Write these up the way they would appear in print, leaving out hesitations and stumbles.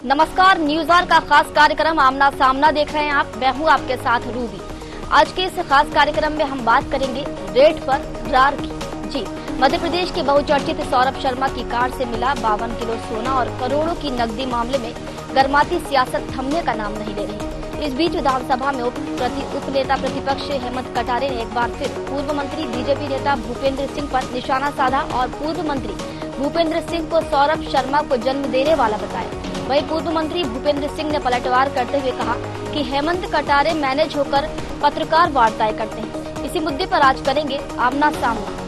नमस्कार, news our का खास कार्यक्रम आमना सामना देख रहे हैं आप। मैं हूं आपके साथ रूबी। आज के इस खास कार्यक्रम में हम बात करेंगे रेड पर रार की। जी, मध्य प्रदेश के बहुचर्चित सौरभ शर्मा की कार से मिला 52 किलो सोना और करोड़ों की नकदी मामले में गर्माती सियासत थमने का नाम नहीं ले रही। इस बीच विधानसभा में उप नेता प्रतिपक्ष हेमंत कटारे ने एक बार फिर पूर्व मंत्री बीजेपी नेता भूपेंद्र सिंह पर निशाना साधा और पूर्व मंत्री भूपेंद्र सिंह को सौरभ शर्मा को जन्म देने वाला बताया। वहीं पूर्व मंत्री भूपेंद्र सिंह ने पलटवार करते हुए कहा कि हेमंत कटारे मैनेज होकर पत्रकार वार्ताएं करते हैं। इसी मुद्दे पर आज करेंगे आमना सामना।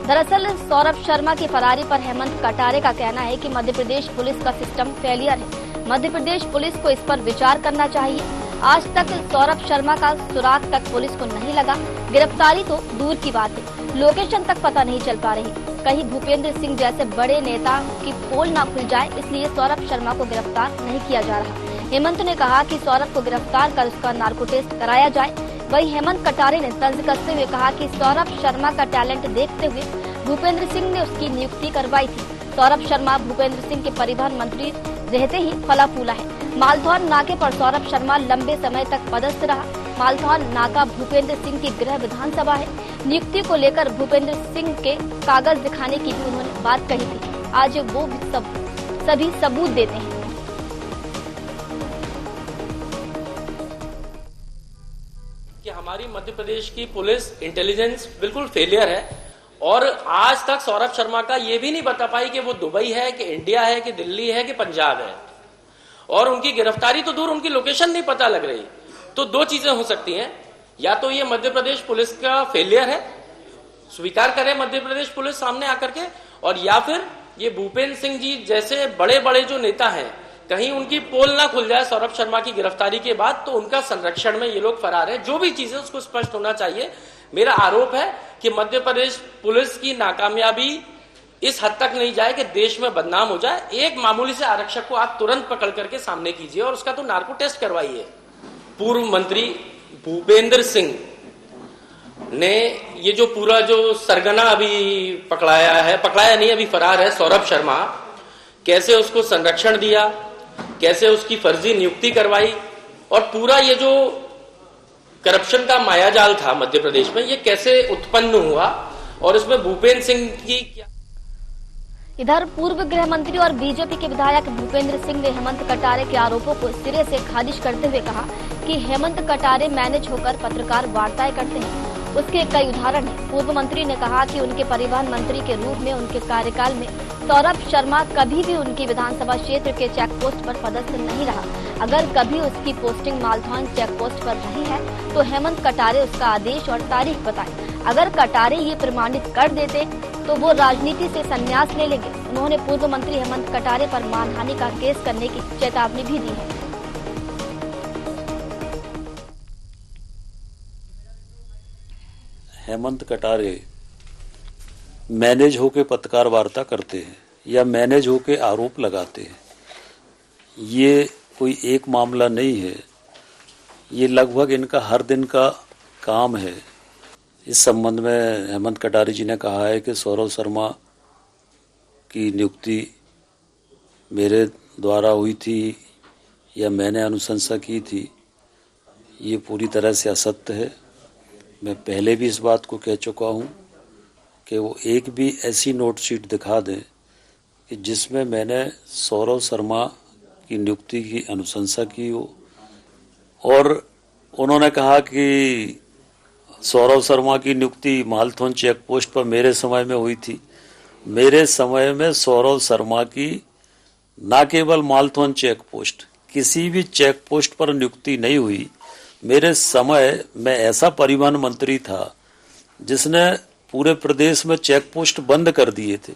दरअसल सौरभ शर्मा की फरारी पर हेमंत कटारे का कहना है कि मध्य प्रदेश पुलिस का सिस्टम फेलियर है। मध्य प्रदेश पुलिस को इस पर विचार करना चाहिए। आज तक सौरभ शर्मा का सुराग तक पुलिस को नहीं लगा। गिरफ्तारी तो दूर की बात है, लोकेशन तक पता नहीं चल पा रही। कहीं भूपेंद्र सिंह जैसे बड़े नेता की पोल न खुल जाए, इसलिए सौरभ शर्मा को गिरफ्तार नहीं किया जा रहा। हेमंत ने कहा कि सौरभ को गिरफ्तार कर उसका नार्को टेस्ट कराया जाए। वहीं हेमंत कटारे ने तंज कसते हुए कहा कि सौरभ शर्मा का टैलेंट देखते हुए भूपेंद्र सिंह ने उसकी नियुक्ति करवाई थी। सौरभ शर्मा भूपेंद्र सिंह के परिवहन मंत्री रहते ही फला फूला है। मालथौन नाके पर सौरभ शर्मा लंबे समय तक पदस्थ रहा। मालथौन नाका भूपेंद्र सिंह की गृह विधानसभा है। नियुक्ति को लेकर भूपेंद्र सिंह के कागज दिखाने की भी उन्होंने बात कही थी। आज वो सभी सबूत देते हैं। कि हमारी मध्य प्रदेश की पुलिस इंटेलिजेंस बिल्कुल फेलियर है और आज तक सौरभ शर्मा का ये भी नहीं बता पाई कि वो दुबई है कि इंडिया है कि दिल्ली है कि पंजाब है, और उनकी गिरफ्तारी तो दूर, उनकी लोकेशन नहीं पता लग रही। तो दो चीजें हो सकती हैं, या तो ये मध्य प्रदेश पुलिस का फेलियर है, स्वीकार करे मध्य प्रदेश पुलिस सामने आकर के, और या फिर ये भूपेंद्र सिंह जी जैसे बड़े बड़े जो नेता हैं, कहीं उनकी पोल ना खुल जाए सौरभ शर्मा की गिरफ्तारी के बाद, तो उनका संरक्षण में ये लोग फरार है। जो भी चीजें उसको स्पष्ट होना चाहिए। मेरा आरोप है कि मध्य प्रदेश पुलिस की नाकामयाबी इस हद तक नहीं जाए कि देश में बदनाम हो जाए। एक मामूली से आरक्षक को आप तुरंत पकड़ करके सामने कीजिए और उसका तो नार्को टेस्ट करवाइए। पूर्व मंत्री भूपेंद्र सिंह ने ये जो पूरा जो सरगना अभी पकड़ाया नहीं, अभी फरार है सौरभ शर्मा, कैसे उसको संरक्षण दिया, कैसे उसकी फर्जी नियुक्ति करवाई, और पूरा ये जो करप्शन का मायाजाल था मध्य प्रदेश में, ये कैसे उत्पन्न हुआ, और इसमें भूपेंद्र सिंह की क्या। इधर पूर्व गृह मंत्री और बीजेपी के विधायक भूपेंद्र सिंह ने हेमंत कटारे के आरोपों को सिरे से खारिज करते हुए कहा कि हेमंत कटारे मैनेज होकर पत्रकार वार्ताएं करते हैं। उसके कई उदाहरण हैं। पूर्व मंत्री ने कहा कि उनके परिवहन मंत्री के रूप में उनके कार्यकाल में सौरभ शर्मा कभी भी उनकी विधानसभा क्षेत्र के चेक पोस्ट पर पदस्थ नहीं रहा। अगर कभी उसकी पोस्टिंग मालथौन चेक पोस्ट पर रही है तो हेमंत कटारे उसका आदेश और तारीख बताए। अगर कटारे ये प्रमाणित कर देते तो वो राजनीति से संन्यास ले लेंगे। उन्होंने पूर्व मंत्री हेमंत कटारे पर मानहानि का केस करने की चेतावनी भी दी है। हेमंत कटारे मैनेज होके पत्रकार वार्ता करते हैं या मैनेज होके आरोप लगाते हैं, ये कोई एक मामला नहीं है। ये लगभग इनका हर दिन का काम है। इस संबंध में हेमंत कटारे जी ने कहा है कि सौरभ शर्मा की नियुक्ति मेरे द्वारा हुई थी या मैंने अनुशंसा की थी, ये पूरी तरह से असत्य है। मैं पहले भी इस बात को कह चुका हूँ कि वो एक भी ऐसी नोटशीट दिखा दें कि जिसमें मैंने सौरभ शर्मा की नियुक्ति की अनुशंसा की हो। और उन्होंने कहा कि सौरभ शर्मा की नियुक्ति मालथौन चेक पोस्ट पर मेरे समय में हुई थी। मेरे समय में सौरभ शर्मा की न केवल मालथौन चेक पोस्ट, किसी भी चेक पोस्ट पर नियुक्ति नहीं हुई। मेरे समय में ऐसा परिवहन मंत्री था जिसने पूरे प्रदेश में चेक पोस्ट बंद कर दिए थे,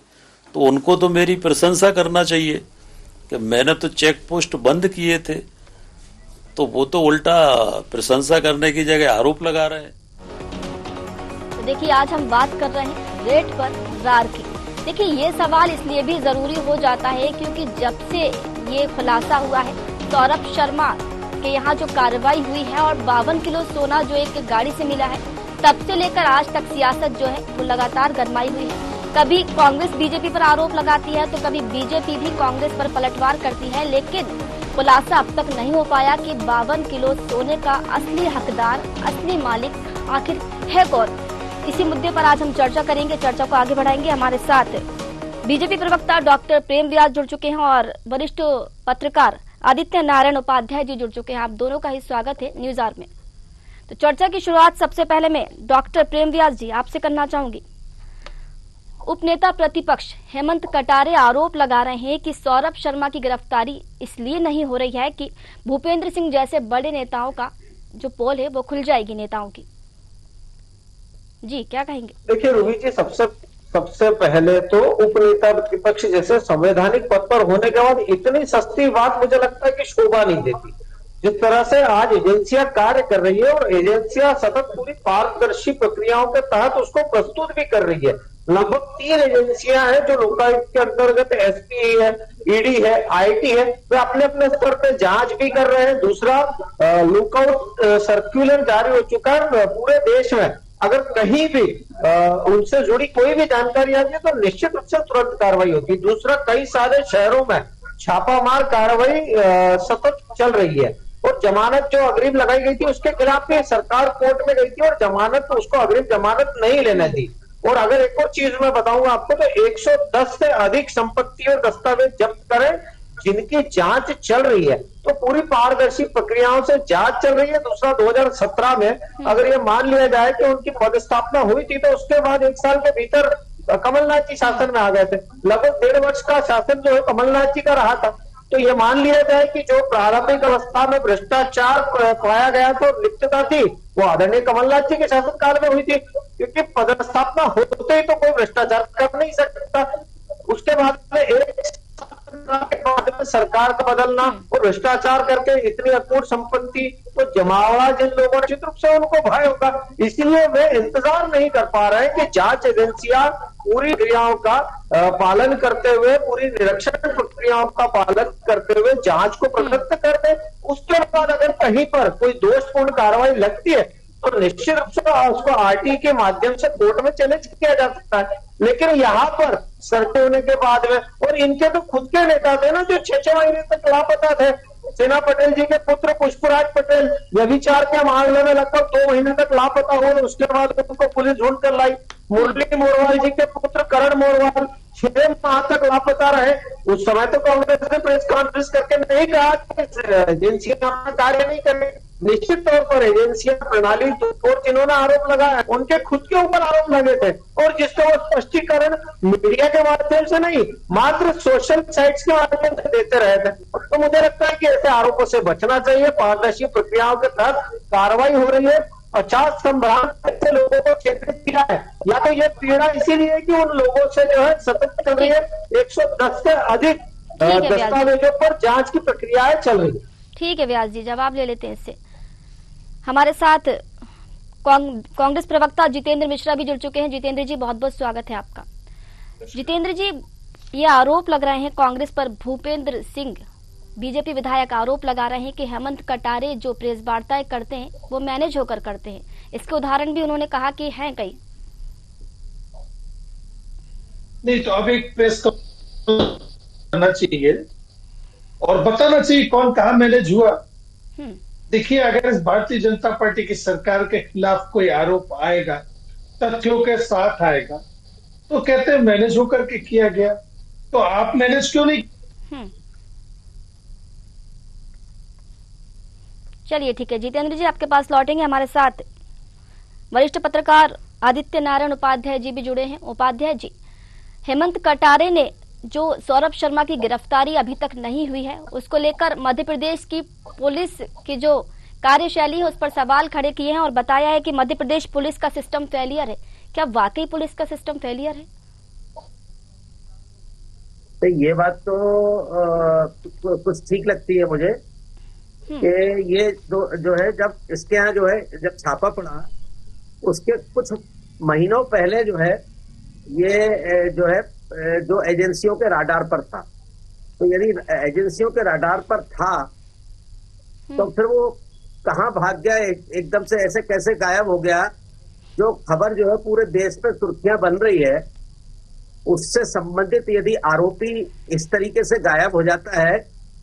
तो उनको तो मेरी प्रशंसा करना चाहिए कि मैंने तो चेक पोस्ट बंद किए थे। तो वो तो उल्टा प्रशंसा करने की जगह आरोप लगा रहे हैं। तो देखिए, आज हम बात कर रहे हैं रेड पर रार की। देखिए, ये सवाल इसलिए भी जरूरी हो जाता है क्योंकि जब से ये खुलासा हुआ है सौरभ शर्मा के यहाँ जो कार्रवाई हुई है और 52 किलो सोना जो एक गाड़ी से मिला है, तब से लेकर आज तक सियासत जो है वो लगातार गरमाई हुई है। कभी कांग्रेस बीजेपी पर आरोप लगाती है तो कभी बीजेपी भी कांग्रेस पर पलटवार करती है, लेकिन खुलासा अब तक नहीं हो पाया कि 52 किलो सोने का असली हकदार, असली मालिक आखिर है कौन। इसी मुद्दे पर आज हम चर्चा करेंगे, चर्चा को आगे बढ़ाएंगे। हमारे साथ बीजेपी प्रवक्ता डॉक्टर प्रेम व्यास जुड़ चुके हैं और वरिष्ठ पत्रकार आदित्य नारायण उपाध्याय जी जुड़ चुके हैं। आप दोनों का ही स्वागत है न्यूज आवर में। तो चर्चा की शुरुआत सबसे पहले मैं डॉक्टर प्रेम व्यास जी आपसे करना चाहूंगी। उपनेता प्रतिपक्ष हेमंत कटारे आरोप लगा रहे हैं कि सौरभ शर्मा की गिरफ्तारी इसलिए नहीं हो रही है कि भूपेंद्र सिंह जैसे बड़े नेताओं का जो पोल है वो खुल जाएगी नेताओं की। जी क्या कहेंगे? देखिए रूही जी, सबसे पहले तो उपनेता प्रतिपक्ष जैसे संवैधानिक पद पर होने के बाद इतनी सस्ती बात मुझे लगता है कि शोभा नहीं देती। जिस तरह से आज एजेंसियां कार्य कर रही है और एजेंसियां सतत पूरी पारदर्शी प्रक्रियाओं के तहत उसको प्रस्तुत भी कर रही है। लगभग 3 एजेंसियां हैं जो लोकायुक्त के अंतर्गत एसपी है, ईडी है, आईटी है, वे अपने अपने स्तर पे जांच भी कर रहे हैं। दूसरा, लुकआउट सर्क्यूलर जारी हो चुका है पूरे देश में। अगर कहीं भी उनसे जुड़ी कोई भी जानकारी आती है तो निश्चित रूप से तुरंत कार्रवाई होती है। दूसरा, कई सारे शहरों में छापामार कार्रवाई सतत चल रही है और जमानत जो अग्रिम लगाई गई थी उसके खिलाफ भी सरकार कोर्ट में गई थी और जमानत उसको अग्रिम जमानत नहीं लेने दी। और अगर एक और चीज मैं बताऊंगा आपको तो 110 से अधिक संपत्ति और दस्तावेज जब्त करें जिनकी जांच चल रही है। तो पूरी पारदर्शी प्रक्रियाओं से जांच चल रही है। दूसरा, 2017 में अगर ये मान लिया जाए कि उनकी पदस्थापना हुई थी तो उसके बाद 1 साल के भीतर कमलनाथ जी शासन में आ गए थे। लगभग 1.5 वर्ष का शासन जो है कमलनाथ जी का रहा था। तो ये मान लिया जाए कि जो प्रारंभिक अवस्था में भ्रष्टाचार पाया गया तो लिप्तता थी वो आदरणीय कमलनाथ जी के शासनकाल में हुई थी, क्योंकि पदस्थापना होते ही तो कोई भ्रष्टाचार कर नहीं सकता। उसके बाद में एक सरकार का बदलना और भ्रष्टाचार करके इतनी अपूर्ण संपत्ति तो जमावड़ा जिन लोगों ने निश्चित रूप से उनको भय होगा। इसलिए वे इंतजार नहीं कर पा रहे हैं कि जांच एजेंसियां पूरी क्रियाओं का पालन करते हुए, पूरी निरीक्षण प्रक्रियाओं का पालन करते हुए जांच को प्रदत्त कर दे। उसके बाद अगर कहीं पर कोई दोषपूर्ण कार्रवाई लगती है तो निश्चित रूप से उसको आरटी के माध्यम से कोर्ट में चैलेंज किया जा सकता है। लेकिन यहाँ पर सर्वे होने के बाद में, और इनके तो खुद के नेता थे ना जो 6 महीने तक लापता थे। सेना पटेल जी के पुत्र पुष्पराज पटेल व्यभिचार के मामले में लगभग 2 महीने तक लापता हुए, उसके बाद उनको पुलिस ढूंढ कर लाई। मुरली मोरवाल जी के पुत्र करण मोरवाल 6 माह तक लापता रहे। उस समय तो कांग्रेस ने प्रेस कॉन्फ्रेंस करके नहीं कहा कि एजेंसियां कार्य नहीं करें। निश्चित तौर पर एजेंसियां प्रणाली और जिन्होंने आरोप लगाया उनके खुद के ऊपर आरोप लगे थे और जिसका वो स्पष्टीकरण मीडिया के माध्यम से नहीं मात्र सोशल साइट्स के माध्यम से देते रहे थे। तो मुझे लगता है कि ऐसे आरोपों से बचना चाहिए। पारदर्शी प्रक्रियाओं के तहत कार्रवाई हो रही है। 50 संभ्रांत ऐसे लोगों को चिन्हित किया है, या तो ये पीड़ा इसीलिए कि उन लोगों से जो है सतत चल रही है। 110 से अधिक दस्तावेजों पर जांच की प्रक्रियाएं चल रही है। ठीक है व्यास जी, जवाब ले लेते हैं इससे। हमारे साथ कांग्रेस प्रवक्ता जितेंद्र मिश्रा भी जुड़ चुके हैं। जितेंद्र जी बहुत बहुत स्वागत है आपका। जितेंद्र जी, ये आरोप लग रहे हैं कांग्रेस पर, भूपेंद्र सिंह बीजेपी विधायक आरोप लगा रहे हैं कि हेमंत कटारे जो प्रेस वार्ताएं करते हैं वो मैनेज होकर करते हैं। इसके उदाहरण भी उन्होंने कहा कि हैं कई। नहीं तो अब एक प्रेस करना चाहिए और बताना चाहिए कौन कहा मैनेज हुआ। देखिए, अगर इस भारतीय जनता पार्टी की सरकार के खिलाफ कोई आरोप आएगा, तथ्यों के साथ आएगा, तो कहते हैं मैनेज होकर के किया गया। तो आप मैनेज क्यों नहीं? चलिए ठीक है जितेंद्र जी, आपके पास लौटेंगे। हमारे साथ वरिष्ठ पत्रकार आदित्य नारायण उपाध्याय जी भी जुड़े हैं। उपाध्याय जी, हेमंत कटारे ने जो सौरभ शर्मा की गिरफ्तारी अभी तक नहीं हुई है उसको लेकर मध्य प्रदेश की पुलिस की जो कार्यशैली है उस पर सवाल खड़े किए हैं और बताया है कि मध्य प्रदेश पुलिस का सिस्टम फेलियर है। क्या वाकई पुलिस का सिस्टम फेलियर है? तो ये बात तो कुछ ठीक लगती है मुझे कि ये जो है जब इसके यहाँ जो है जब छापा पड़ा उसके कुछ महीनों पहले जो है ये जो है जो एजेंसियों के राडार पर था। तो यदि एजेंसियों के राडार पर था तो फिर वो कहाँ भाग गया, एकदम से ऐसे कैसे गायब हो गया। जो खबर जो है पूरे देश में सुर्खियां बन रही है, उससे संबंधित यदि आरोपी इस तरीके से गायब हो जाता है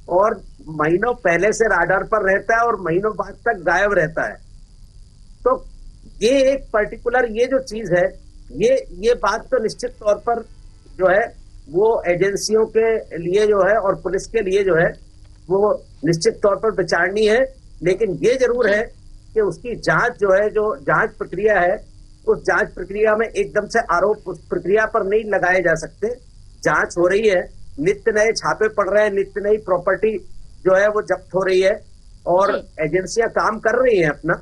और महीनों पहले से राडार पर रहता है और महीनों बाद तक गायब रहता है, तो ये एक पर्टिकुलर ये जो चीज है, ये बात तो निश्चित तौर पर जो है वो एजेंसियों के लिए जो है और पुलिस के लिए जो है वो निश्चित तौर पर विचारणीय है। लेकिन ये जरूर है कि उसकी जांच जो है, जो जांच प्रक्रिया है, उस जांच प्रक्रिया में एकदम से आरोप उस प्रक्रिया पर नहीं लगाए जा सकते। जांच हो रही है, नित्य नए छापे पड़ रहे हैं, नित्य नई प्रॉपर्टी जो है वो जब्त हो रही है और एजेंसियां काम कर रही हैं अपना।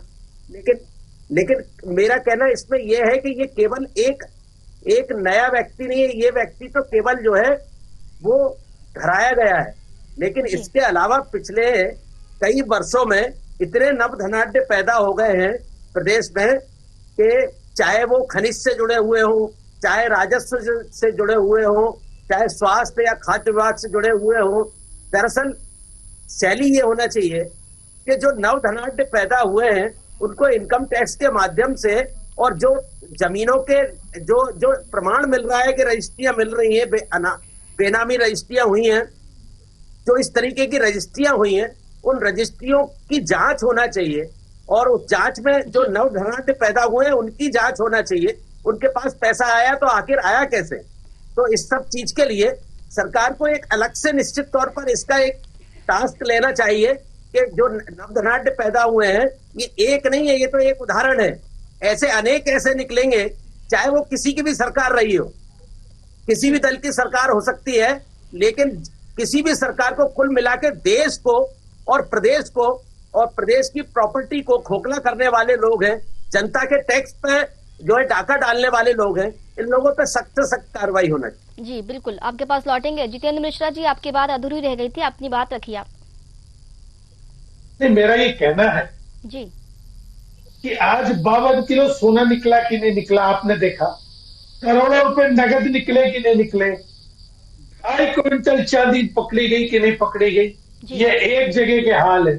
लेकिन मेरा कहना इसमें यह है कि ये केवल एक नया व्यक्ति नहीं है, ये व्यक्ति तो केवल जो है वो धराया गया है। लेकिन इसके अलावा पिछले कई वर्षों में इतने नवधनाढ्य पैदा हो गए हैं प्रदेश में कि चाहे वो खनिज से जुड़े हुए हो, चाहे राजस्व से जुड़े हुए हो, चाहे स्वास्थ्य या खाद्य विभाग से जुड़े हुए हो। दरअसल शैली ये होना चाहिए कि जो नवधनाढ्य पैदा हुए हैं उनको इनकम टैक्स के माध्यम से और जो जमीनों के जो प्रमाण मिल रहा है कि रजिस्ट्रियां मिल रही हैं, बेनामी रजिस्ट्रियां हुई हैं, जो इस तरीके की रजिस्ट्रियां हुई हैं, उन रजिस्ट्रियों की जांच होना चाहिए और उस जांच में जो नवधनाढ्य पैदा हुए हैं उनकी जांच होना चाहिए। उनके पास पैसा आया तो आखिर आया कैसे? तो इस सब चीज के लिए सरकार को एक अलग से निश्चित तौर पर इसका एक टास्क लेना चाहिए कि जो नवधनाढ्य पैदा हुए हैं, ये एक नहीं है, ये तो एक उदाहरण है। ऐसे अनेक ऐसे निकलेंगे, चाहे वो किसी की भी सरकार रही हो, किसी भी दल की सरकार हो सकती है, लेकिन किसी भी सरकार को कुल मिला के देश को और प्रदेश को और प्रदेश की प्रॉपर्टी को खोखला करने वाले लोग हैं, जनता के टैक्स पे जो है डाका डालने वाले लोग हैं, इन लोगों पे सख्त से सख्त कार्रवाई होना चाहिए। जी बिल्कुल, आपके पास लौटेंगे। जितेंद्र मिश्रा जी, आपकी बात अधूरी रह गई थी, अपनी बात रखिए आप। नहीं, मेरा ये कहना है जी कि आज 52 किलो सोना निकला कि नहीं निकला, आपने देखा। करोड़ों रुपए नगद निकले कि नहीं निकले, 2.5 क्विंटल चांदी पकड़ी गई कि नहीं पकड़ी गई, ये एक जगह के हाल है।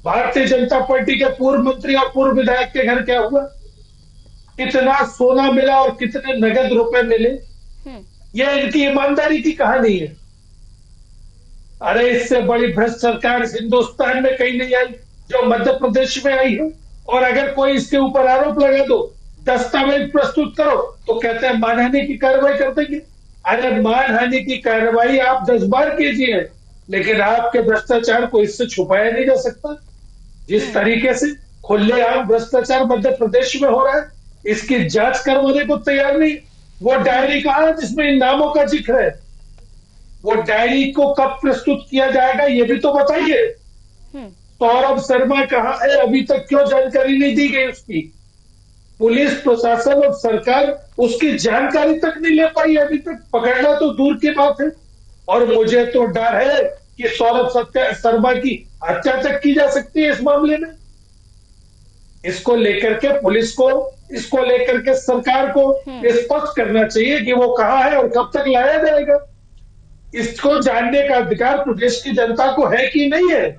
भारतीय जनता पार्टी के पूर्व मंत्री और पूर्व विधायक के घर क्या हुआ, कितना सोना मिला और कितने नगद रुपए मिले, यह इनकी ईमानदारी की कहानी है। अरे इससे बड़ी भ्रष्ट सरकार हिंदुस्तान में कहीं नहीं आई जो मध्य प्रदेश में आई है। और अगर कोई इसके ऊपर आरोप लगा दो, दस्तावेज प्रस्तुत करो, तो कहते हैं मानहानि की कार्रवाई कर देंगे। अरे मानहानि की कार्रवाई आप 10 बार कीजिए, लेकिन आपके भ्रष्टाचार को इससे छुपाया नहीं जा सकता। जिस तरीके से खुलेआम भ्रष्टाचार मध्य प्रदेश में हो रहा है, इसकी जांच करवाने को तैयार नहीं। वो डायरी कहां है जिसमें इन नामों का जिक्र है? वो डायरी को कब प्रस्तुत किया जाएगा ये भी तो बताइए। सौरभ शर्मा कहां है, अभी तक क्यों जानकारी नहीं दी गई उसकी? पुलिस प्रशासन और सरकार उसकी जानकारी तक नहीं ले पाई अभी तक, पकड़ना तो दूर की बात है। और मुझे तो डर है कि सौरभ शर्मा की हत्या तक की जा सकती है इस मामले में। इसको लेकर के पुलिस को, इसको लेकर के सरकार को स्पष्ट करना चाहिए कि वो कहां है और कब तक लाया जाएगा। इसको जानने का अधिकार प्रदेश की जनता को है कि नहीं है?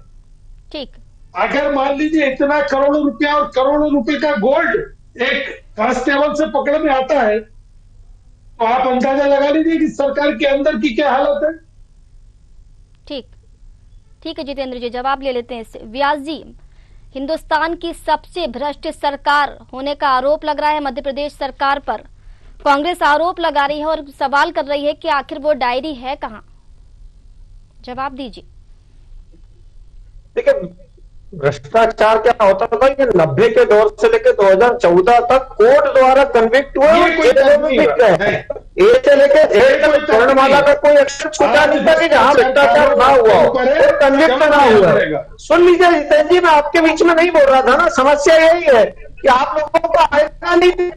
ठीक। अगर मान लीजिए इतना करोड़ों रुपया और करोड़ों रुपए का गोल्ड एक कांस्टेबल से पकड़ में आता है, तो आप अंदाजा लगा लीजिए कि सरकार के अंदर की क्या हालत है। ठीक है जितेंद्र जी, जवाब ले लेते हैं इससे। व्यास जी, हिंदुस्तान की सबसे भ्रष्ट सरकार होने का आरोप लग रहा है मध्य प्रदेश सरकार पर। कांग्रेस आरोप लगा रही है और सवाल कर रही है कि आखिर वो डायरी है कहां? जवाब दीजिए। देखिए, भ्रष्टाचार क्या होता था कि 90 के दौर से लेकर 2014 तक कोर्ट द्वारा कन्विक्ट हुआ, ए से लेकर जेल तक वर्णमाला का कोई अक्षर छूटा नहीं था कि जहां भ्रष्टाचार ना हुआ हो, कन्विक्ट ना हुआ। सुन लीजिए जितेंद्र जी, मैं आपके बीच में नहीं बोल रहा था ना। समस्या यही है कि आप लोगों को आएगा नहीं,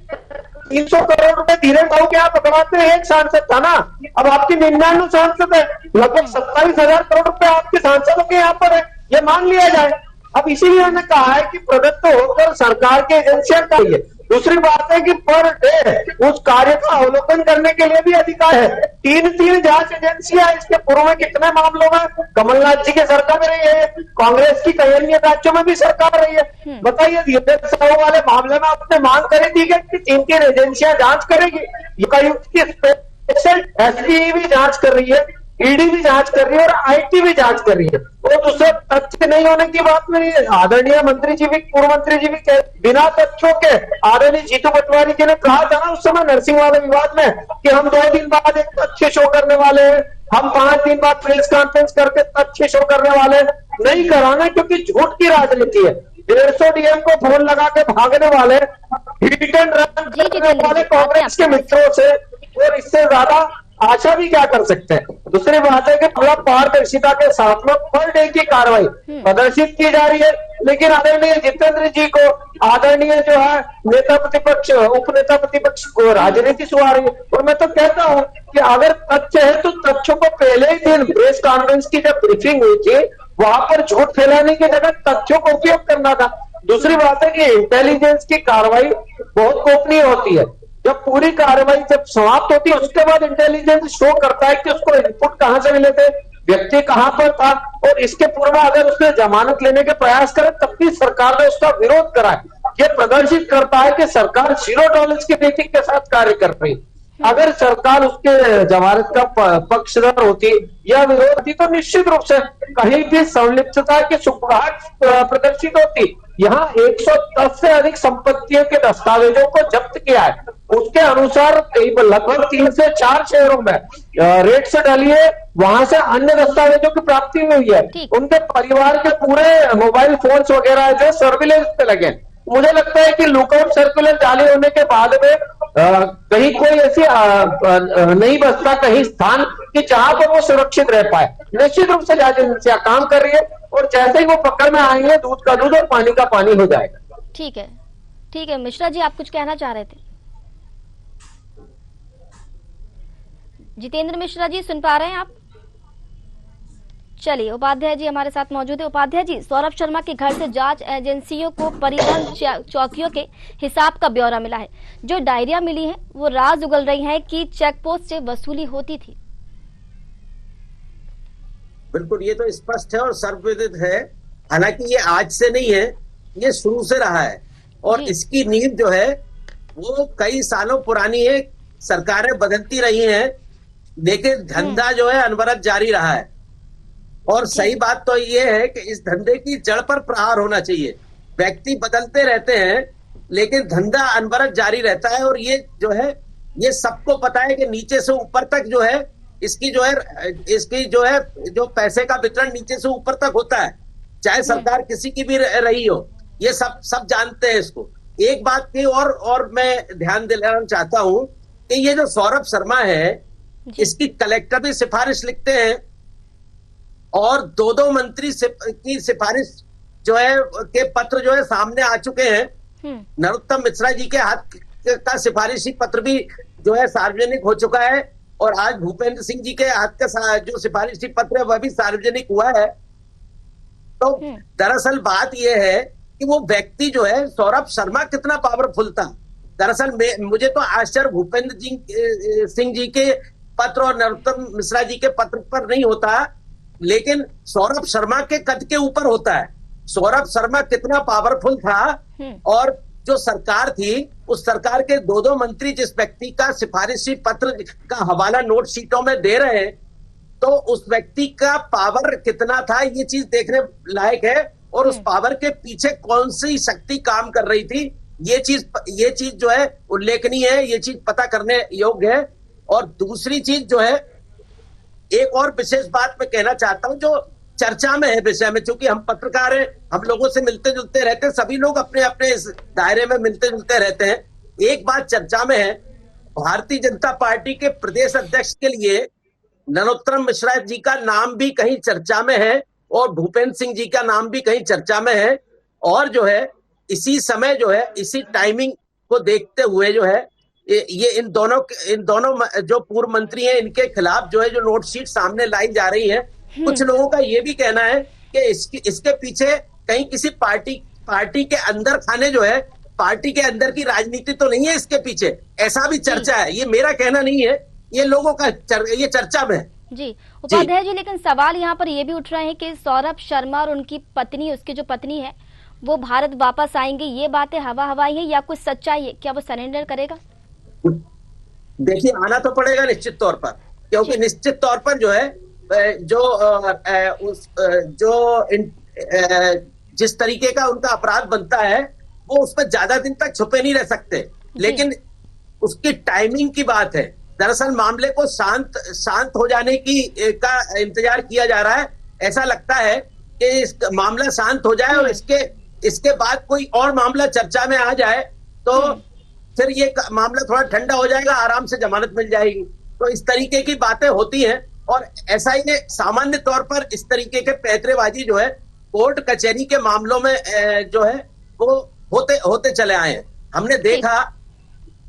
300 करोड़ रुपए धीरे भाव के आप पकड़ाते हैं। एक सांसद था ना, अब आपके 99 सांसद है, लगभग 27,000 करोड़ रुपए आपके सांसदों के यहाँ पर है, ये मान लिया जाए। अब इसीलिए हमने कहा है कि प्रदत्त होकर सरकार के एजेंसियां चाहिए। दूसरी बात है कि पर डे उस कार्य का अवलोकन करने के लिए भी अधिकार है। तीन जांच एजेंसियां, इसके पूर्व में कितने मामलों में कमलनाथ जी की सरकार में रही है, कांग्रेस की कई अन्य राज्यों में भी सरकार रही है। बताइए, धीरेन्द्र वाले मामले में आपने मांग करी थी कि तीन एजेंसियां जांच करेगी, लोकायुक्त की स्पेशल एसपी भी जांच कर रही है, ईडी भी जांच कर रही है और आईटी भी जांच कर रही है। तो दूसरे तथ्य नहीं होने की बात नहीं है। आदरणीय मंत्री जी भी, पूर्व मंत्री जी भी बिना तथ्यों के, आदरणीय जीतू पटवारी जी ने कहा था ना उस समय नरसिंह वाले विवाद में कि हम 2 दिन बाद एक तथ्य शो करने वाले हैं, हम 5 दिन बाद प्रेस कॉन्फ्रेंस करके तथ्य शो करने वाले हैं। नहीं कराना, क्योंकि झूठ की राजनीति है। 150 डीएम को फोन लगा के भागने वाले, हिट एंड रन करने वाले कांग्रेस के मित्रों से, और इससे ज्यादा आशा भी क्या कर सकते हैं। दूसरी बात है कि पूरा पारदर्शिता के साथ में पर डे की कार्रवाई प्रदर्शित की जा रही है, लेकिन आदरणीय जितेंद्र जी को, आदरणीय जो है नेता प्रतिपक्ष, उप नेता प्रतिपक्ष को राजनीति सुहा रही है। और मैं तो कहता हूं कि अगर तथ्य है तो तथ्यों को पहले ही दिन प्रेस कॉन्फ्रेंस की जब ब्रीफिंग हुई थी, वहां पर झूठ फैलाने की जगह तथ्यों का उपयोग करना था। दूसरी बात है कि इंटेलिजेंस की कार्रवाई बहुत गोपनीय होती है। जब पूरी कार्रवाई जब समाप्त होती है, उसके बाद इंटेलिजेंस शो करता है कि उसको इनपुट कहां से मिले थे, व्यक्ति कहां पर था, और इसके पूर्व अगर उसने जमानत लेने के प्रयास करे तब भी सरकार ने उसका विरोध करा है। ये प्रदर्शित करता है कि सरकार 0 टॉलरेंस की नीति के साथ कार्य कर रही है। अगर सरकार उसके जमानत का पक्षधर होती या विरोध होती तो निश्चित रूप से कहीं भी संलिप्तता की सुगबुगाहट प्रदर्शित होती। यहाँ 110 से अधिक संपत्तियों के दस्तावेजों को जब्त किया है। उसके अनुसार लगभग 3 से 4 शहरों में रेड से डालिए, वहां से अन्य दस्तावेजों की प्राप्ति हुई है। उनके परिवार के पूरे मोबाइल फोन्स वगैरह जो सर्विलेंस पे लगे। मुझे लगता है कि लुकआउट सर्कुलर जारी होने के बाद में कहीं कोई ऐसी नहीं बचता कहीं स्थान कि जहां पर वो सुरक्षित रह पाए। निश्चित रूप से जांच एजेंसियां काम कर रही है, और जैसे ही वो पकड़ में आएंगे, दूध का दूध और पानी का पानी हो जाएगा। ठीक है, ठीक है। मिश्रा जी, आप कुछ कहना चाह रहे थे? जितेंद्र मिश्रा जी, सुन पा रहे हैं आप? चलिए, उपाध्याय जी हमारे साथ मौजूद है। उपाध्याय जी, सौरभ शर्मा के घर से जांच एजेंसियों को परिवहन चौकियों के हिसाब का ब्यौरा मिला है। जो डायरिया मिली है वो राज उगल रही है कि चेकपोस्ट से वसूली होती थी। बिल्कुल, ये तो स्पष्ट है और सर्वविदित है। हालांकि ये आज से नहीं है, ये शुरू से रहा है, और इसकी नींव जो है वो कई सालों पुरानी है। सरकारें बदलती रही हैं, लेकिन धंधा जो है अनवरत जारी रहा है। और सही बात तो ये है कि इस धंधे की जड़ पर प्रहार होना चाहिए। व्यक्ति बदलते रहते हैं, लेकिन धंधा अनवरत जारी रहता है। और ये जो है, ये सबको पता है कि नीचे से ऊपर तक जो है इसकी जो है जो पैसे का वितरण नीचे से ऊपर तक होता है, चाहे सरकार किसी की भी रही हो। ये सब जानते हैं इसको। एक बात की और मैं ध्यान दिलाना चाहता हूं कि ये जो सौरभ शर्मा है, इसकी कलेक्टर भी सिफारिश लिखते हैं, और 2 मंत्री की सिफारिश जो है के पत्र जो है सामने आ चुके हैं। नरोत्तम मिश्रा जी के हाथ का सिफारिशी पत्र भी जो है सार्वजनिक हो चुका है, और आज भूपेंद्र सिंह जी के हाथ का जो सिफारिशी पत्र है वह भी सार्वजनिक हुआ है। तो दरअसल बात यह है कि वो व्यक्ति जो है सौरभ शर्मा कितना पावरफुल था। दरअसल मुझे तो आश्चर्य भूपेंद्र सिंह जी के पत्र और नरोत्तम मिश्रा जी के पत्र पर नहीं होता, लेकिन सौरभ शर्मा के कद के ऊपर होता है। सौरभ शर्मा कितना पावरफुल था, और जो सरकार थी उस सरकार के 2 मंत्री जिस व्यक्ति का सिफारिशी पत्र का हवाला नोट शीटों में दे रहे हैं, तो उस व्यक्ति का पावर कितना था ये चीज देखने लायक है। और उस पावर के पीछे कौन सी शक्ति काम कर रही थी, ये चीज जो है उल्लेखनीय है, ये चीज पता करने योग्य है। और दूसरी चीज जो है, एक और विशेष बात मैं कहना चाहता हूं जो चर्चा में है विषय में, क्योंकि हम पत्रकार हैं, हम लोगों से मिलते जुलते रहते हैं, सभी लोग अपने अपने इस दायरे में मिलते जुलते रहते हैं। एक बात चर्चा में है, भारतीय जनता पार्टी के प्रदेश अध्यक्ष के लिए नरोत्तम मिश्रा जी का नाम भी कहीं चर्चा में है, और भूपेंद्र सिंह जी का नाम भी कहीं चर्चा में है। और जो है इसी समय जो है, इसी टाइमिंग को देखते हुए जो है, ये इन दोनों जो पूर्व मंत्री हैं, इनके खिलाफ जो है जो नोटशीट सामने लाई जा रही है। कुछ लोगों का ये भी कहना है कि इसके पीछे कहीं किसी पार्टी के अंदर खाने जो है पार्टी के अंदर की राजनीति तो नहीं है इसके पीछे, ऐसा भी चर्चा है। ये मेरा कहना नहीं है, ये लोगों का ये चर्चा में है। जी उपाध्याय जी, लेकिन सवाल यहाँ पर ये भी उठ रहे हैं कि सौरभ शर्मा और उनकी पत्नी, उसकी जो पत्नी है, वो भारत वापस आएंगे, ये बातें हवा हवाई है या कुछ सच्चाई है? क्या वो सरेंडर करेगा? देखिए, आना तो पड़ेगा निश्चित तौर पर, क्योंकि निश्चित तौर पर जो है जिस तरीके का उनका अपराध बनता है वो उस पर ज्यादा दिन तक छुपे नहीं रह सकते। लेकिन उसकी टाइमिंग की बात है। दरअसल मामले को शांत हो जाने का इंतजार किया जा रहा है। ऐसा लगता है कि इस मामला शांत हो जाए और इसके बाद कोई और मामला चर्चा में आ जाए तो फिर ये मामला थोड़ा ठंडा हो जाएगा, आराम से जमानत मिल जाएगी। तो इस तरीके की बातें होती हैं और ऐसा ही सामान्य तौर पर इस तरीके के पैंतरेबाजी जो है कोर्ट कचहरी के मामलों में जो है वो होते चले आए हैं। हमने देखा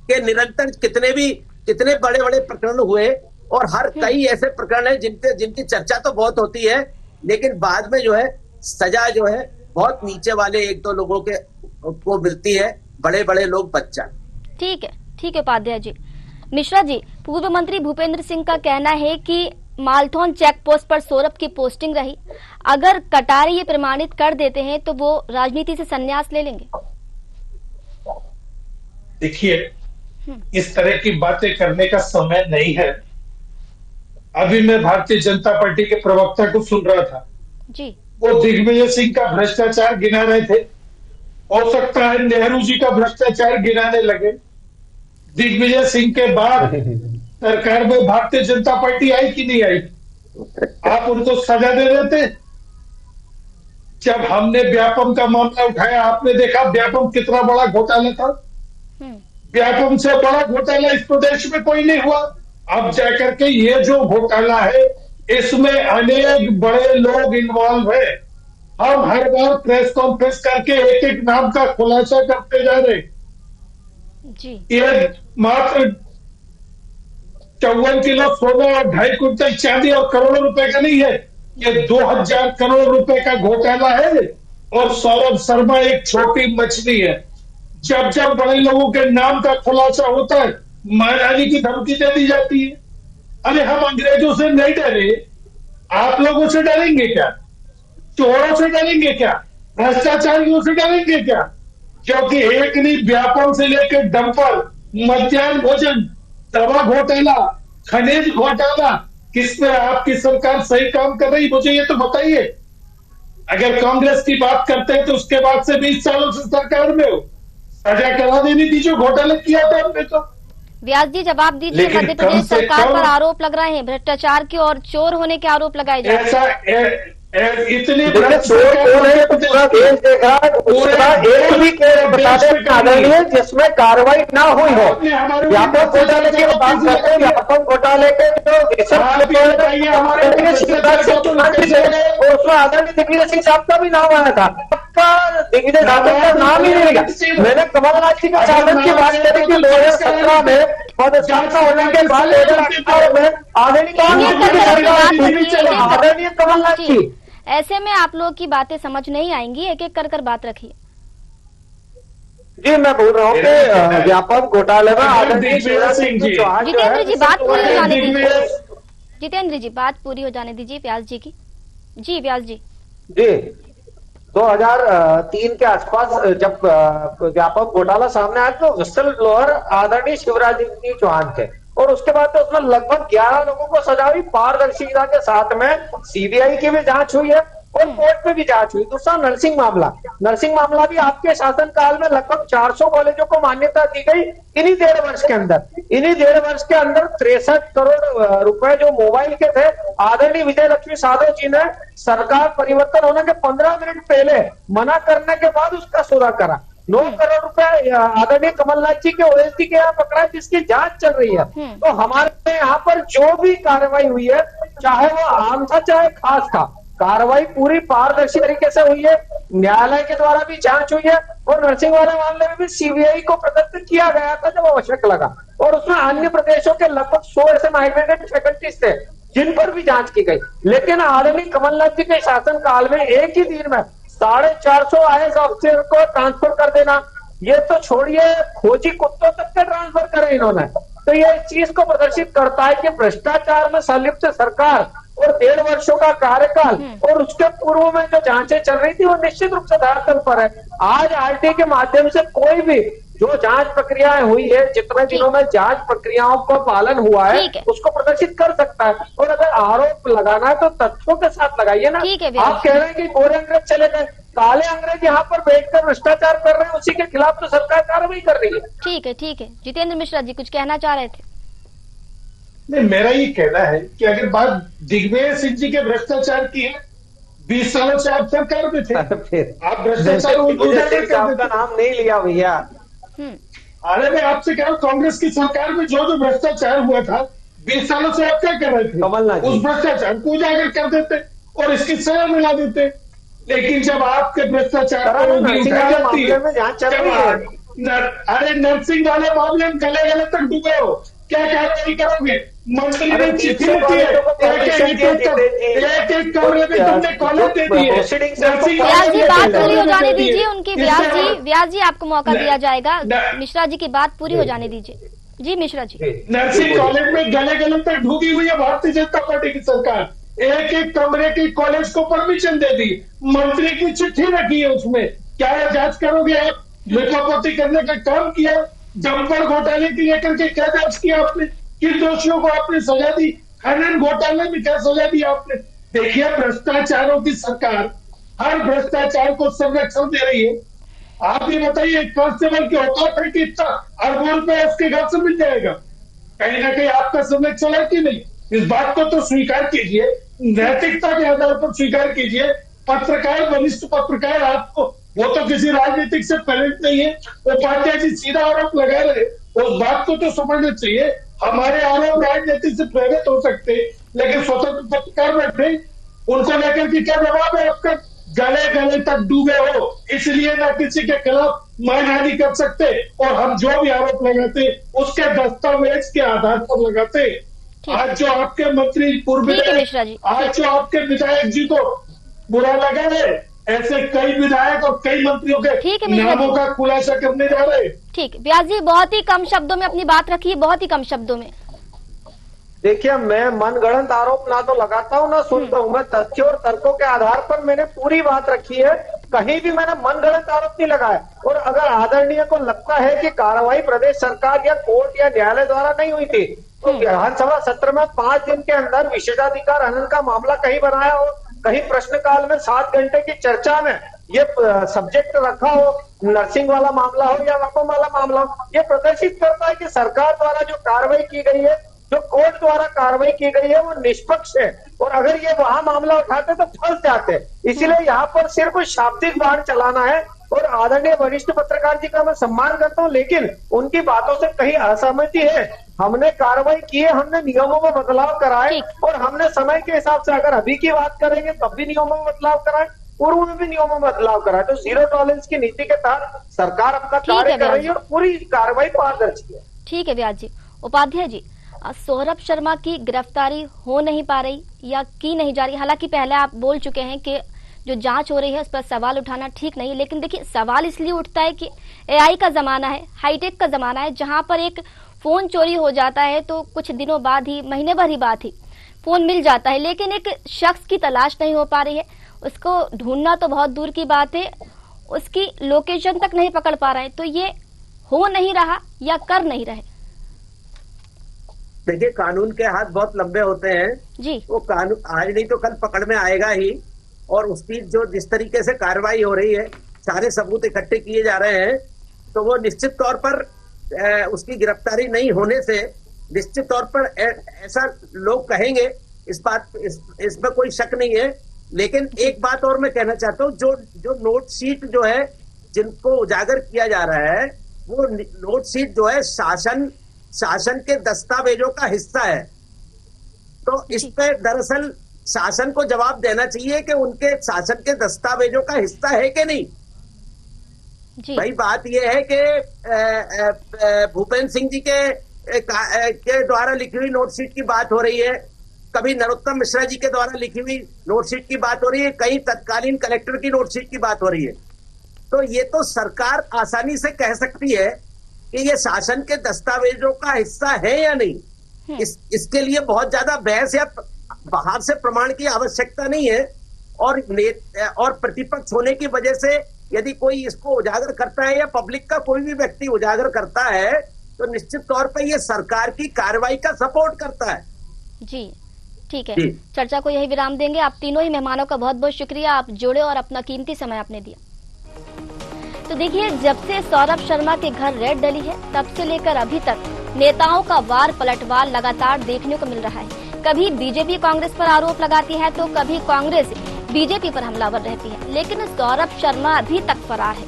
कि निरंतर कितने बड़े बड़े प्रकरण हुए और हर कई ऐसे प्रकरण हैं जिनकी चर्चा तो बहुत होती है, लेकिन बाद में जो है सजा जो है बहुत नीचे वाले एक दो लोगों को मिलती है, बड़े बड़े लोग बच जाते। ठीक है उपाध्याय जी। मिश्रा जी, पूर्व मंत्री भूपेंद्र सिंह का कहना है कि मालथौन चेक पोस्ट पर सौरभ की पोस्टिंग रही, अगर कटारे ये प्रमाणित कर देते हैं तो वो राजनीति से संन्यास ले लेंगे। देखिए, इस तरह की बातें करने का समय नहीं है। अभी मैं भारतीय जनता पार्टी के प्रवक्ता को सुन रहा था जी, वो दिग्विजय सिंह का भ्रष्टाचार गिना रहे थे। हो सकता है नेहरू जी का भ्रष्टाचार गिनाने लगे। दिग्विजय सिंह के बाद सरकार में भारतीय जनता पार्टी आई कि नहीं आई? आप उनको सजा दे देते। जब हमने व्यापम का मामला उठाया, आपने देखा व्यापम कितना बड़ा घोटाला था। व्यापम से बड़ा घोटाला इस प्रदेश में कोई नहीं हुआ। अब जाकर के ये जो घोटाला है इसमें अनेक बड़े लोग इन्वॉल्व है। हम हर बार प्रेस कॉन्फ्रेंस करके एक एक नाम का खुलासा करते जा रहे जी। ये मात्र 54 किलो सोना और 2.5 कुंटल चांदी और करोड़ों रुपए का नहीं है, ये 2000 करोड़ रुपए का घोटाला है। और सौरभ शर्मा एक छोटी मछली है। जब जब बड़े लोगों के नाम का खुलासा होता है, मारने की धमकी दे दी जाती है। अरे हम अंग्रेजों से नहीं डरे, आप लोगों से डरेंगे क्या? चोरों से डरेंगे क्या? भ्रष्टाचारियों से डरेंगे क्या? क्योंकि एक नहीं, व्यापम से लेकर डंपर, मध्याह्न भोजन, दवा घोटाला, खनिज घोटाला, किसमें आपकी सरकार सही काम कर रही, मुझे ये तो बताइए। अगर कांग्रेस की बात करते हैं तो उसके बाद से 20 सालों से सरकार में हो, सजा करा देनी थी जो घोटाला किया था हमने। तो व्यास जी जवाब दीजिए, मध्य प्रदेश सरकार पर आरोप लग रहे हैं भ्रष्टाचार के और चोर होने के आरोप लगाए जा रहे हैं। इतने चोर कौन है तो पूरा देश देख रहा है। पूरा एक भी बता दे आदरणीय जिसमें कार्रवाई ना हुई हो। व्यापक घोटाले की बात करते हैं, व्यापक घोटाले के जो उसमें आदरणीय दिग्विजय सिंह साहब का भी नाम आया था। दिग्विजय साधन का नाम ही नहीं लिखा। मैंने कमलनाथ जी के साधन की बात करी कि 2017 में पदस्थापना होने के बाद आदरणीय कमलनाथ जी। ऐसे में आप लोग की बातें समझ नहीं आएंगी, एक एक कर बात रखिए। जी मैं बोल रहा हूँ कि व्यापक घोटाले में आदरणीय शिवराज सिंह जी। जितेंद्र जी बात पूरी हो जाने दीजिए। जितेंद्र जी बात पूरी हो जाने दीजिए व्यास जी की। जी व्यास जी। जी 2003 के आसपास जब व्यापक घोटाला सामने आया तो विसल ब्लोअर आदरणीय शिवराज सिंह चौहान थे और उसके बाद तो उसमें लगभग 11 लोगों को सजा हुई। पारदर्शिता के साथ में सीबीआई की भी जांच हुई है और कोर्ट में भी जांच हुई। दूसरा नर्सिंग मामला भी आपके शासनकाल में लगभग 400 कॉलेजों को मान्यता दी गई। इन्हीं 1.5 वर्ष के अंदर 63 करोड़ रुपए जो मोबाइल के थे, आदरणीय विजय लक्ष्मी साधो जी ने सरकार परिवर्तन होने के 15 मिनट पहले मना करने के बाद उसका सौदा करा। 9 करोड़ रुपए आदरणीय कमलनाथ जी के ओएसडी के यहाँ पकड़ा, जिसकी जांच चल रही है। तो हमारे यहाँ पर जो भी कार्रवाई हुई है, चाहे वो आम था चाहे खास था, कार्रवाई पूरी पारदर्शी तरीके से हुई है। न्यायालय के द्वारा भी जांच हुई है और नर्सिंग वाले मामले में भी सीबीआई को प्रदत्त किया गया था जब आवश्यक लगा। और उसमें अन्य प्रदेशों के लगभग 100 ऐसे माइग्रेटेड फैकल्टीज थे जिन पर भी जांच की गई। लेकिन आदरणीय कमलनाथ जी के शासन काल में एक ही दिन में 450 IAS ऑफिसर को ट्रांसफर कर देना, ये तो छोड़िए, खोजी कुत्तों तक के ट्रांसफर करे इन्होंने। तो ये इस चीज को प्रदर्शित करता है कि भ्रष्टाचार में संलिप्त सरकार और 1.5 वर्षों का कार्यकाल और उसके पूर्व में जो जांचें चल रही थी वो निश्चित रूप से धरातल पर है। आज आरटी के माध्यम से कोई भी जो जांच प्रक्रियाएं हुई है, जितने दिनों में जांच प्रक्रियाओं का पालन हुआ है उसको प्रदर्शित कर सकता है। और अगर आरोप लगाना है तो तथ्यों के साथ लगाइए ना। आप कह रहे हैं कि गोरे अंग्रेज चले गए, काले अंग्रेज यहाँ पर बैठकर भ्रष्टाचार कर रहे हैं, उसी के खिलाफ तो सरकार कार्रवाई कर रही है। ठीक है, ठीक है। जितेंद्र मिश्रा जी कुछ कहना चाह रहे थे? नहीं, मेरा ये कहना है कि अगर बात दिग्विजय सिंह जी के भ्रष्टाचार की है, 20 सालों से आप सरकार में थे, आप भ्रष्टाचार का नाम नहीं लिया भैया। अरे मैं आपसे कह रहा हूँ, कांग्रेस की सरकार में जो भ्रष्टाचार हुआ था 20 सालों से आप क्या कर रहे थे? उस भ्रष्टाचार को उजागर कर देते और इसकी सजा मिला देते। लेकिन जब आपके भ्रष्टाचार अरे नर्सिंग वाले मामले में गले गले तक डूबे हो, क्या कार्रवाई करोगे? मंत्री ने चिट्ठी लिखी है, एक कमरे में तुमने कॉलेज दे दी है। व्यास जी बात पूरी हो जाने दीजिए उनकी। व्यास जी आपको मौका दिया जाएगा, मिश्रा जी की बात पूरी हो जाने दीजिए। जी मिश्रा जी। नर्सिंग कॉलेज में गले गले तक डूबी हुई है भारतीय जनता पार्टी की सरकार। एक कमरे की कॉलेज को परमिशन दे दी, मंत्री की चिट्ठी रखी है उसमें। क्या जांच करोगे आप? लिखापोती करने का काम किया, जम्पर घोटाले की लेकर के क्या जांच किया आपने? किन दोषियों को आपने सजा दी? खनन घोटाले में क्या सजा दी आपने? देखिए, भ्रष्टाचारों की सरकार हर भ्रष्टाचार को संरक्षण दे रही है। आप ये बताइए, कांस्टेबल की औकात है कि इतना अरबों रुपए उसके घर से मिल जाएगा? कहीं ना कहीं आपका संरक्षण है कि नहीं? इस बात को तो स्वीकार कीजिए, नैतिकता के आधार पर स्वीकार कीजिए। पत्रकार, वरिष्ठ पत्रकार, आपको वो तो किसी राजनीतिक से प्रेरित नहीं है, उपाध्याय जी सीधा आरोप लगा रहे, उस बात को तो समझना चाहिए। हमारे आरोप राजनीति से प्रेरित हो सकते, लेकिन स्वतंत्र पत्रकार बैठे, उनको लेकर के क्या जवाब है आपका? गले गले तक डूबे हो, इसलिए ना किसी के खिलाफ मानहानि कर सकते, और हम जो भी आरोप लगाते उसके दस्तावेज के आधार पर लगाते। आज जो आपके मंत्री पूर्व विधायक, आज जो आपके विधायक जी को बुरा लगा है, ऐसे कई विधायक और कई मंत्रियों के नामों का खुलासा करने जा रहे हैं। ठीक, व्यास जी बहुत ही कम शब्दों में अपनी बात रखिए, बहुत ही कम शब्दों में। देखिए, मैं मनगढ़ंत आरोप ना तो लगाता हूँ ना सुनता हूँ, मैं तथ्यों और तर्कों के आधार पर मैंने पूरी बात रखी है। कहीं भी मैंने मनगढ़ंत आरोप नहीं लगाया। और अगर आदरणीय को लगता है कि कार्रवाई प्रदेश सरकार या कोर्ट या न्यायालय द्वारा नहीं हुई थी, तो विधानसभा सत्र में 5 दिन के अंदर विशेषाधिकार हनन का मामला कहीं बनाया हो, कहीं प्रश्नकाल में 7 घंटे की चर्चा में ये सब्जेक्ट रखा हो, नर्सिंग वाला मामला हो या वक्फ वाला मामला हो, ये प्रदर्शित करता है कि सरकार द्वारा जो कार्रवाई की गई है, जो कोर्ट द्वारा कार्रवाई की गई है, वो निष्पक्ष है। और अगर ये वहां मामला उठाते तो फंस जाते। इसीलिए यहाँ पर सिर्फ शाब्दिक बाढ़ चलाना है। और आदरणीय वरिष्ठ पत्रकार जी का मैं सम्मान करता हूँ, लेकिन उनकी बातों से कहीं असहमति है। हमने कार्रवाई की है, हमने नियमों में बदलाव कराए, और हमने समय के हिसाब से अगर अभी की बात करेंगे तब भी नियमों में बदलाव कराए, पूर्व में भी नियमों में बदलाव कराए। तो जीरो टॉलरेंस की नीति के तहत सरकार अपना कार्य कर रही है और पूरी कार्रवाई पारदर्शी है। ठीक है व्यास जी। उपाध्याय जी, सौरभ शर्मा की गिरफ्तारी हो नहीं पा रही या की नहीं जा रही, हालांकि पहले आप बोल चुके हैं कि जो जांच हो रही है उस पर सवाल उठाना ठीक नहीं, लेकिन देखिए सवाल इसलिए उठता है कि एआई का जमाना है, हाईटेक का जमाना है, जहां पर एक फोन चोरी हो जाता है तो कुछ दिनों बाद ही, महीने भर ही बाद ही फोन मिल जाता है, लेकिन एक शख्स की तलाश नहीं हो पा रही है। उसको ढूंढना तो बहुत दूर की बात है, उसकी लोकेशन तक नहीं पकड़ पा रहे हैं। तो ये हो नहीं रहा या कर नहीं रहे? देखिए, कानून के हाथ बहुत लंबे होते हैं जी। वो कानून आज नहीं तो कल पकड़ में आएगा ही। और उसकी जो जिस तरीके से कार्रवाई हो रही है, सारे सबूत इकट्ठे किए जा रहे हैं, तो वो निश्चित तौर पर उसकी गिरफ्तारी नहीं होने से निश्चित तौर पर ऐसा लोग कहेंगे, इसमें कोई शक नहीं है। लेकिन एक बात और मैं कहना चाहता हूँ, जो नोट शीट जो है जिनको उजागर किया जा रहा है, वो नोट शीट जो है शासन के दस्तावेजों का हिस्सा है। तो इस पे दरअसल शासन को जवाब देना चाहिए कि उनके शासन के दस्तावेजों का हिस्सा है कि नहीं। भाई बात यह है कि भूपेंद्र सिंह जी के द्वारा लिखी हुई नोटशीट की बात हो रही है, कभी नरोत्तम मिश्रा जी के द्वारा लिखी हुई नोटशीट की बात हो रही है, कहीं तत्कालीन कलेक्टर की नोटशीट की बात हो रही है। तो ये तो सरकार आसानी से कह सकती है कि ये शासन के दस्तावेजों का हिस्सा है या नहीं। इसके लिए बहुत ज्यादा बहस या बाहर से प्रमाण की आवश्यकता नहीं है। और प्रतिपक्ष होने की वजह से यदि कोई इसको उजागर करता है या पब्लिक का कोई भी व्यक्ति उजागर करता है तो निश्चित तौर पर ये सरकार की कार्रवाई का सपोर्ट करता है। जी ठीक है, चर्चा को यही विराम देंगे। आप तीनों ही मेहमानों का बहुत बहुत शुक्रिया, आप जुड़े और अपना कीमती समय आपने दिया। तो देखिए, जब से सौरभ शर्मा के घर रेड डली है तब से लेकर अभी तक नेताओं का वार पलटवार लगातार देखने को मिल रहा है। कभी बीजेपी कांग्रेस पर आरोप लगाती है तो कभी कांग्रेस बीजेपी पर हमलावर रहती है, लेकिन सौरभ शर्मा अभी तक फरार है।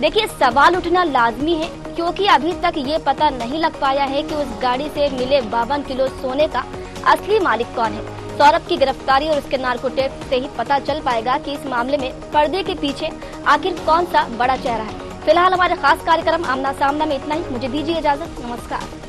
देखिए, सवाल उठना लाजमी है क्योंकि अभी तक ये पता नहीं लग पाया है कि उस गाड़ी से मिले 52 किलो सोने का असली मालिक कौन है। सौरभ की गिरफ्तारी और उसके नार्कोटिक से ही पता चल पाएगा कि इस मामले में पर्दे के पीछे आखिर कौन सा बड़ा चेहरा है। फिलहाल हमारे खास कार्यक्रम आमना सामना में इतना ही। मुझे दीजिए इजाजत, नमस्कार।